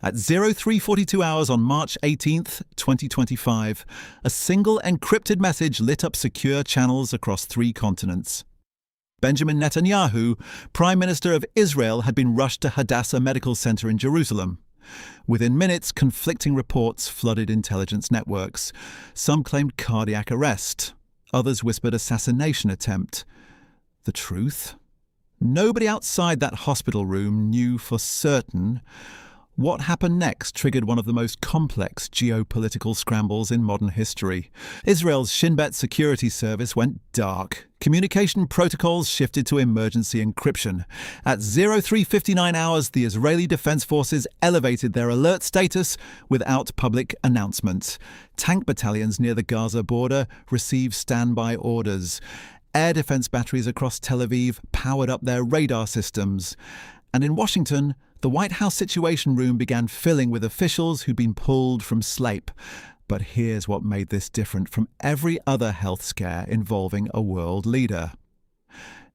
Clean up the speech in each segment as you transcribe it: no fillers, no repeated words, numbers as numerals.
At 03:42 hours on March 18th, 2025, a single encrypted message lit up secure channels across 3 continents. Benjamin Netanyahu, Prime Minister of Israel, had been rushed to Hadassah Medical Center in Jerusalem. Within minutes, conflicting reports flooded intelligence networks. Some claimed cardiac arrest. Others whispered assassination attempt. The truth? Nobody outside that hospital room knew for certain. What happened next triggered one of the most complex geopolitical scrambles in modern history. Israel's Shin Bet security service went dark. Communication protocols shifted to emergency encryption. At 03:59 hours, the Israeli Defense Forces elevated their alert status without public announcement. Tank battalions near the Gaza border received standby orders. Air defense batteries across Tel Aviv powered up their radar systems. And in Washington, the White House Situation Room began filling with officials who'd been pulled from sleep. But here's what made this different from every other health scare involving a world leader.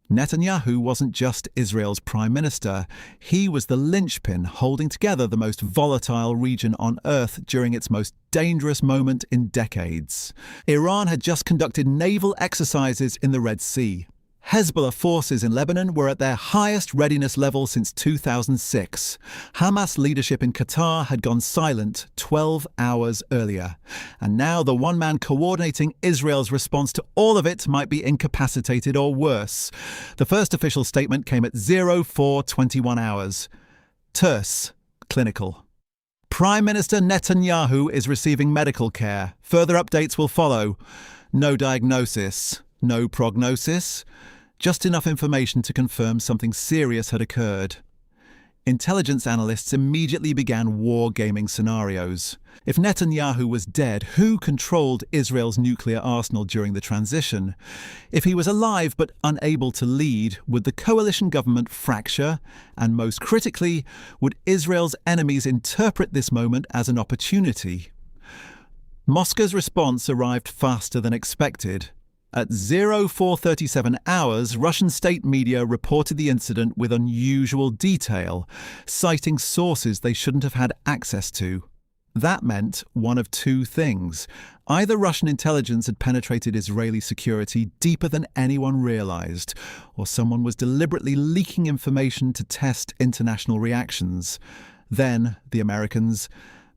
Netanyahu wasn't just Israel's prime minister. He was the linchpin holding together the most volatile region on earth during its most dangerous moment in decades. Iran had just conducted naval exercises in the Red Sea. Hezbollah forces in Lebanon were at their highest readiness level since 2006. Hamas leadership in Qatar had gone silent 12 hours earlier. And now the one man coordinating Israel's response to all of it might be incapacitated or worse. The first official statement came at 04:21 hours. Terse, clinical. Prime Minister Netanyahu is receiving medical care. Further updates will follow. No diagnosis. No prognosis, just enough information to confirm something serious had occurred. Intelligence analysts immediately began wargaming scenarios. If Netanyahu was dead, who controlled Israel's nuclear arsenal during the transition? If he was alive but unable to lead, would the coalition government fracture? And most critically, would Israel's enemies interpret this moment as an opportunity? Moscow's response arrived faster than expected. At 04:37 hours, Russian state media reported the incident with unusual detail, citing sources they shouldn't have had access to. That meant one of 2 things. Either Russian intelligence had penetrated Israeli security deeper than anyone realized, or someone was deliberately leaking information to test international reactions. Then the Americans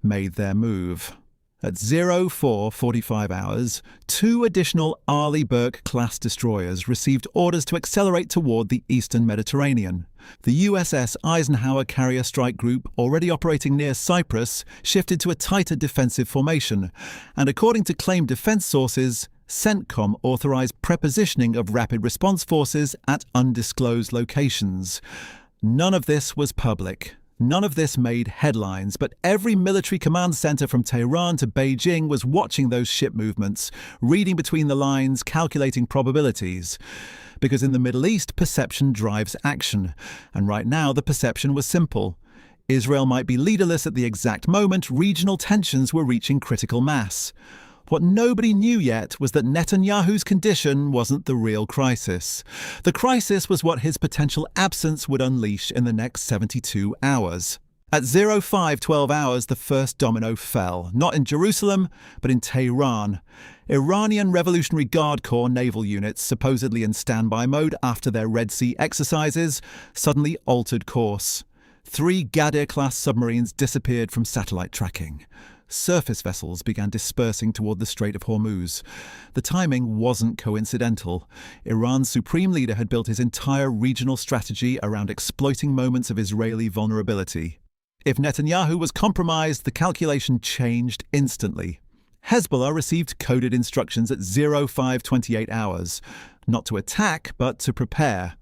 made their move. At 04:45 hours, 2 additional Arleigh Burke-class destroyers received orders to accelerate toward the eastern Mediterranean. The USS Eisenhower Carrier Strike Group, already operating near Cyprus, shifted to a tighter defensive formation, and according to claimed defense sources, CENTCOM authorized prepositioning of rapid response forces at undisclosed locations. None of this was public. None of this made headlines, but every military command center from Tehran to Beijing was watching those ship movements, reading between the lines, calculating probabilities. Because in the Middle East, perception drives action. And right now, the perception was simple. Israel might be leaderless at the exact moment regional tensions were reaching critical mass. What nobody knew yet was that Netanyahu's condition wasn't the real crisis. The crisis was what his potential absence would unleash in the next 72 hours. At 05:12 hours, the first domino fell, not in Jerusalem, but in Tehran. Iranian Revolutionary Guard Corps naval units, supposedly in standby mode after their Red Sea exercises, suddenly altered course. 3 Ghadir-class submarines disappeared from satellite tracking. Surface vessels began dispersing toward the Strait of Hormuz. The timing wasn't coincidental. Iran's supreme leader had built his entire regional strategy around exploiting moments of Israeli vulnerability. If Netanyahu was compromised, the calculation changed instantly. Hezbollah received coded instructions at 05:28 hours, not to attack, but to prepare.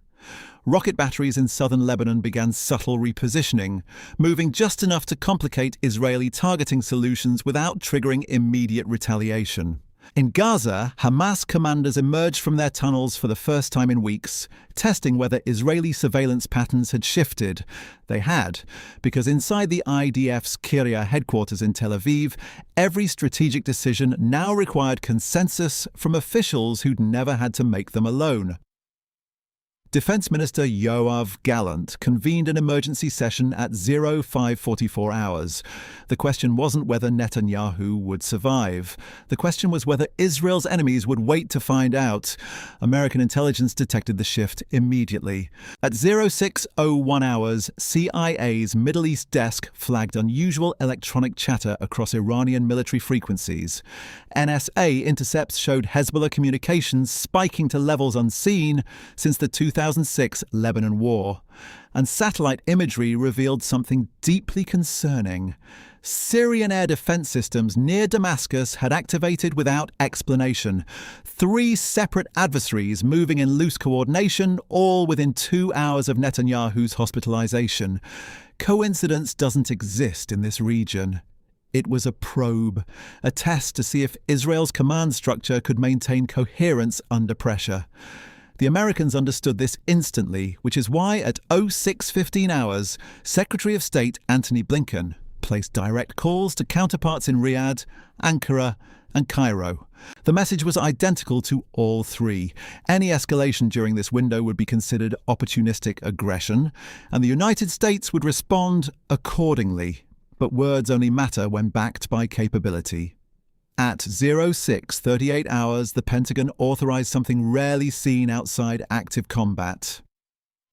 Rocket batteries in southern Lebanon began subtle repositioning, moving just enough to complicate Israeli targeting solutions without triggering immediate retaliation. In Gaza, Hamas commanders emerged from their tunnels for the first time in weeks, testing whether Israeli surveillance patterns had shifted. They had, because inside the IDF's Kiryat headquarters in Tel Aviv, every strategic decision now required consensus from officials who'd never had to make them alone. Defense Minister Yoav Gallant convened an emergency session at 0544 hours. The question wasn't whether Netanyahu would survive. The question was whether Israel's enemies would wait to find out. American intelligence detected the shift immediately. At 0601 hours, CIA's Middle East desk flagged unusual electronic chatter across Iranian military frequencies. NSA intercepts showed Hezbollah communications spiking to levels unseen since the 2006 Lebanon War. And satellite imagery revealed something deeply concerning. Syrian air defense systems near Damascus had activated without explanation. 3 separate adversaries moving in loose coordination, all within 2 hours of Netanyahu's hospitalization. Coincidence doesn't exist in this region. It was a probe, a test to see if Israel's command structure could maintain coherence under pressure. The Americans understood this instantly, which is why at 0615 hours, Secretary of State Antony Blinken placed direct calls to counterparts in Riyadh, Ankara, and Cairo. The message was identical to all 3. Any escalation during this window would be considered opportunistic aggression, and the United States would respond accordingly. But words only matter when backed by capability. At 0638 hours, the Pentagon authorized something rarely seen outside active combat.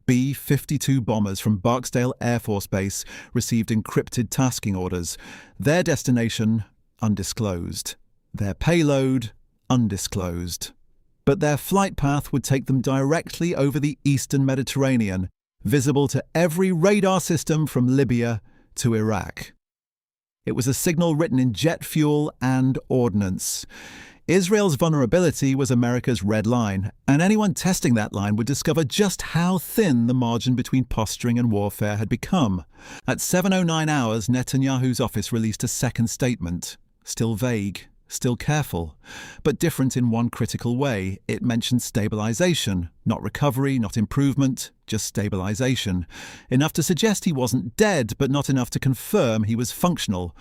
B-52 bombers from Barksdale Air Force Base received encrypted tasking orders. Their destination, undisclosed. Their payload, undisclosed. But their flight path would take them directly over the eastern Mediterranean, visible to every radar system from Libya to Iraq. It was a signal written in jet fuel and ordnance. Israel's vulnerability was America's red line, and anyone testing that line would discover just how thin the margin between posturing and warfare had become. At 7:09 hours, Netanyahu's office released a second statement, still vague, still careful, but different in one critical way. It mentioned stabilization, not recovery, not improvement, just stabilization. Enough to suggest he wasn't dead, but not enough to confirm he was functional.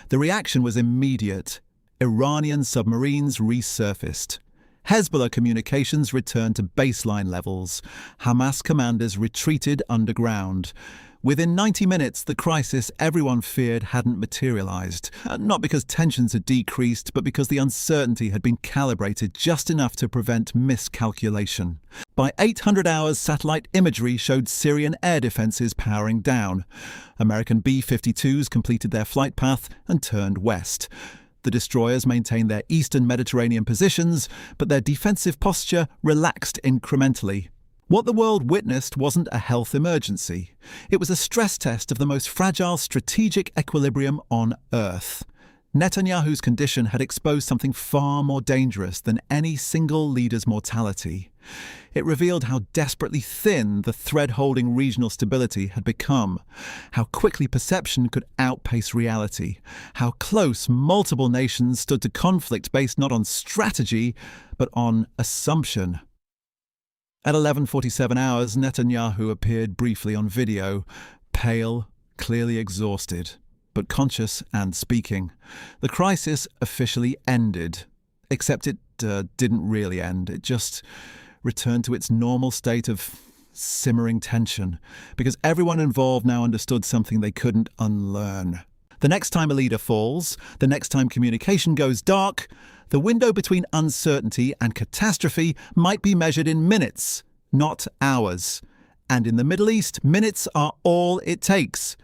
The reaction was immediate. Iranian submarines resurfaced. Hezbollah communications returned to baseline levels. Hamas commanders retreated underground. Within 90 minutes, the crisis everyone feared hadn't materialized. Not because tensions had decreased, but because the uncertainty had been calibrated just enough to prevent miscalculation. By 800 hours, satellite imagery showed Syrian air defenses powering down. American B-52s completed their flight path and turned west. The destroyers maintained their eastern Mediterranean positions, but their defensive posture relaxed incrementally. What the world witnessed wasn't a health emergency. It was a stress test of the most fragile strategic equilibrium on Earth. Netanyahu's condition had exposed something far more dangerous than any single leader's mortality. It revealed how desperately thin the thread-holding regional stability had become, how quickly perception could outpace reality, how close multiple nations stood to conflict based not on strategy, but on assumption. At 11:47 hours, Netanyahu appeared briefly on video, pale, clearly exhausted, but conscious and speaking. The crisis officially ended, except it didn't really end. It just returned to its normal state of simmering tension, because everyone involved now understood something they couldn't unlearn. The next time a leader falls, the next time communication goes dark, the window between uncertainty and catastrophe might be measured in minutes, not hours. And in the Middle East, minutes are all it takes.